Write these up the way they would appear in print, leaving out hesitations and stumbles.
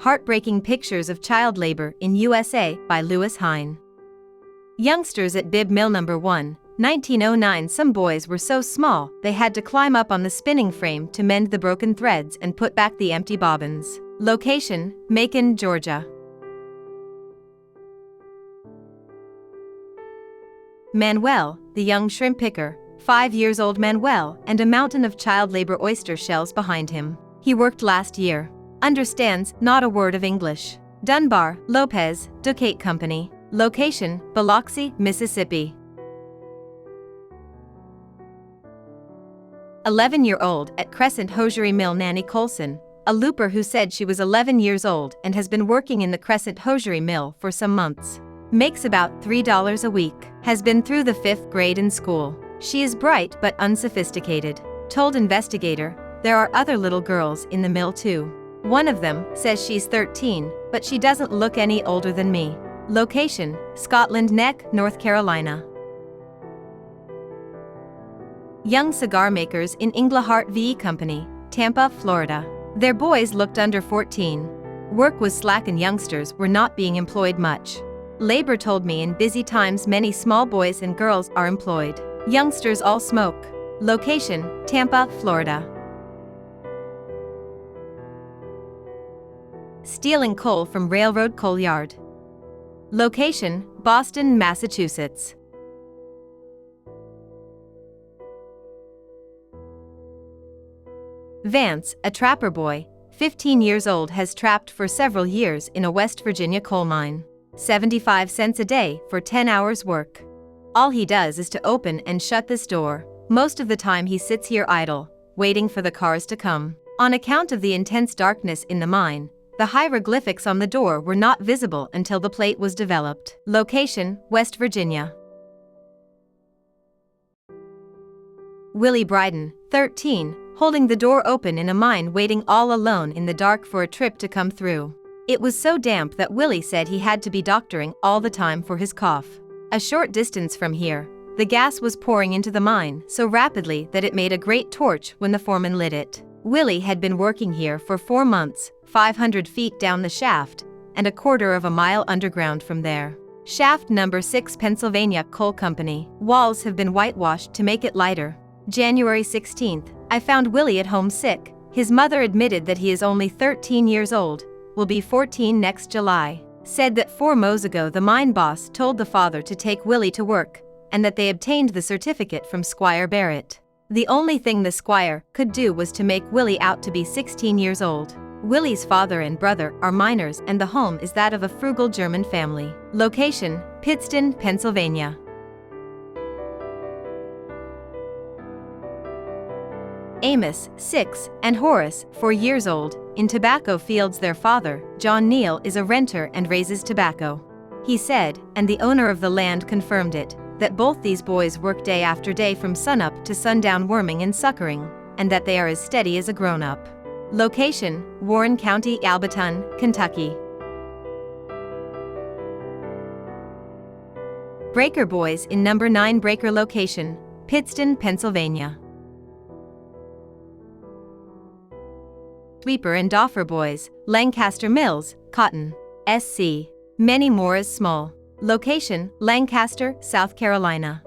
Heartbreaking Pictures of Child Labor in USA by Lewis Hine. Youngsters at Bib Mill No. 1, 1909. Some boys were so small they had to climb up on the spinning frame to mend the broken threads and put back the empty bobbins. Location: Macon, Georgia. Manuel, the young shrimp picker, 5 years old Manuel, and a mountain of child labor oyster shells behind him. He worked last year. Understands not a word of English. Dunbar, Lopez, Ducate Company. Location: Biloxi, Mississippi. 11-year-old at Crescent Hosiery Mill Nanny Colson, a looper who said she was 11 years old and has been working in the Crescent Hosiery Mill for some months. Makes about $3 a week. Has been through the 5th grade in school. She is bright but unsophisticated. Told investigator, there are other little girls in the mill too. One of them says she's 13, but she doesn't look any older than me. Location: Scotland Neck, North Carolina. Young cigar makers in Englehart VE Company, Tampa, Florida. Their boys looked under 14. Work was slack and youngsters were not being employed much. Labor told me in busy times many small boys and girls are employed. Youngsters all smoke. Location: Tampa, Florida. Stealing coal from railroad coal yard. Location: Boston, Massachusetts. Vance, a trapper boy, 15 years old, has trapped for several years in a West Virginia coal mine. 75 cents a day for 10 hours work. All he does is to open and shut this door. Most of the time he sits here idle, waiting for the cars to come. On account of the intense darkness in the mine, the hieroglyphics on the door were not visible until the plate was developed. Location: West Virginia. Willie Bryden, 13, holding the door open in a mine, waiting all alone in the dark for a trip to come through. It was so damp that Willie said he had to be doctoring all the time for his cough. A short distance from here, the gas was pouring into the mine so rapidly that it made a great torch when the foreman lit it. Willie had been working here for 4 months, 500 feet down the shaft, and a quarter of a mile underground from there. Shaft number 6, Pennsylvania Coal Company. Walls have been whitewashed to make it lighter. January 16th, I found Willie at home sick. His mother admitted that he is only 13 years old, will be 14 next July. Said that 4 mows ago the mine boss told the father to take Willie to work, and that they obtained the certificate from Squire Barrett. The only thing the squire could do was to make Willie out to be 16 years old. Willie's father and brother are miners and the home is that of a frugal German family. Location: Pittston, Pennsylvania. Amos, 6, and Horace, 4 years old, in tobacco fields. Their father, John Neal, is a renter and raises tobacco. He said, and the owner of the land confirmed it, that both these boys work day after day from sunup to sundown worming and suckering, and that they are as steady as a grown-up. Location: Warren County, Alberton, Kentucky. Breaker Boys in No. 9 Breaker. Location: Pittston, Pennsylvania. Sweeper and Doffer Boys, Lancaster Mills, Cotton, SC. Many more as small. Location: Lancaster, South Carolina.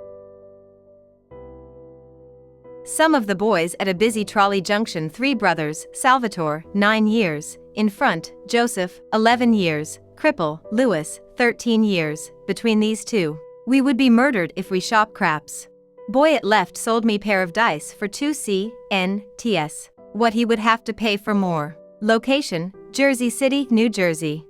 Some of the boys at a busy trolley junction. 3 brothers: Salvatore, 9 years, in front; Joseph, 11 years, cripple; Louis, 13 years. Between these two, we would be murdered if we shop craps. Boy at left sold me pair of dice for 2 cents. What he would have to pay for more. Location: Jersey City, New Jersey.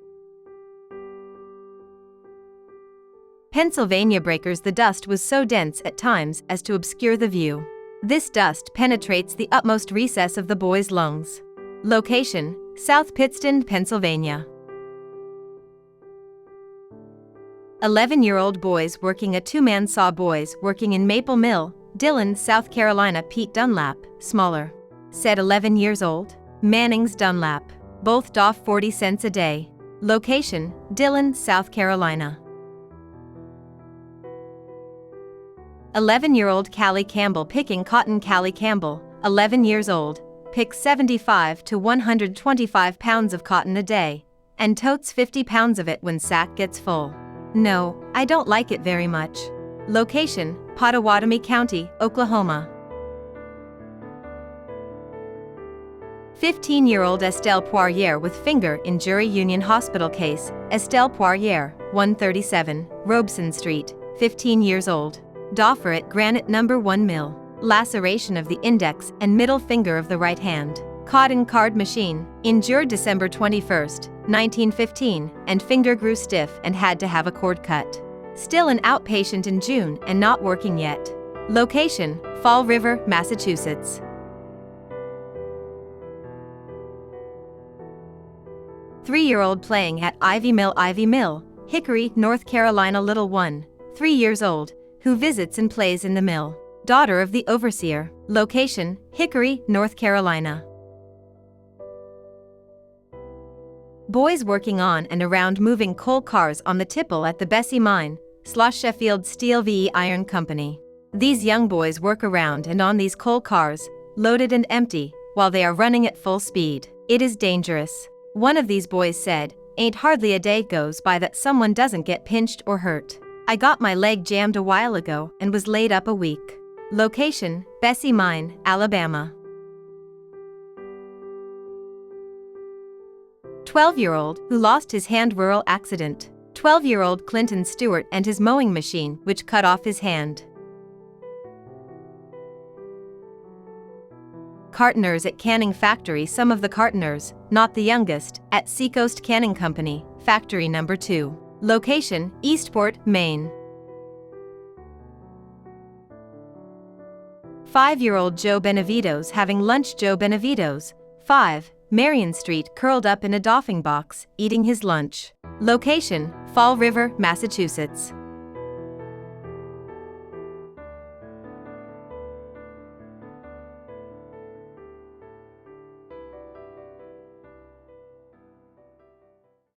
Pennsylvania Breakers. The dust was so dense at times as to obscure the view. This dust penetrates the utmost recess of the boys' lungs. Location: South Pittston, Pennsylvania. 11-year-old boys working. A 2-man saw. Boys working in Maple Mill, Dillon, South Carolina. Pete Dunlap, smaller, said 11 years old. Mannings Dunlap, both doff 40 cents a day. Location: Dillon, South Carolina. 11-year-old Callie Campbell picking cotton. Callie Campbell, 11 years old, picks 75 to 125 pounds of cotton a day, and totes 50 pounds of it when sack gets full. No, I don't like it very much. Location, Pottawatomie County, Oklahoma. 15-year-old Estelle Poirier with finger in Jury Union Hospital case. Estelle Poirier, 137, Robeson Street, 15 years old. Doffer at Granite No. 1 Mill. Laceration of the index and middle finger of the right hand. Caught in card machine. Injured December 21, 1915, and finger grew stiff and had to have a cord cut. Still an outpatient in June and not working yet. Location, Fall River, Massachusetts. 3-year-old playing at Ivy Mill, Hickory, North Carolina. Little one, 3 years old, who visits and plays in the mill. Daughter of the overseer. Location, Hickory, North Carolina. Boys working on and around moving coal cars on the tipple at the Bessie Mine, Sheffield Steel VE Iron Company. These young boys work around and on these coal cars, loaded and empty, while they are running at full speed. It is dangerous. One of these boys said, "Ain't hardly a day goes by that someone doesn't get pinched or hurt. I got my leg jammed a while ago and was laid up a week." Location, Bessie Mine, Alabama. 12-year-old who lost his hand. Rural accident. 12-year-old Clinton Stewart and his mowing machine which cut off his hand. Cartoners at canning factory. Some of the cartoners, not the youngest, at Seacoast Canning Company, Factory No. 2. Location, Eastport, Maine. 5-year-old Joe Benavides having lunch. Joe Benavides, 5, Marion Street, curled up in a doffing box, eating his lunch. Location, Fall River, Massachusetts.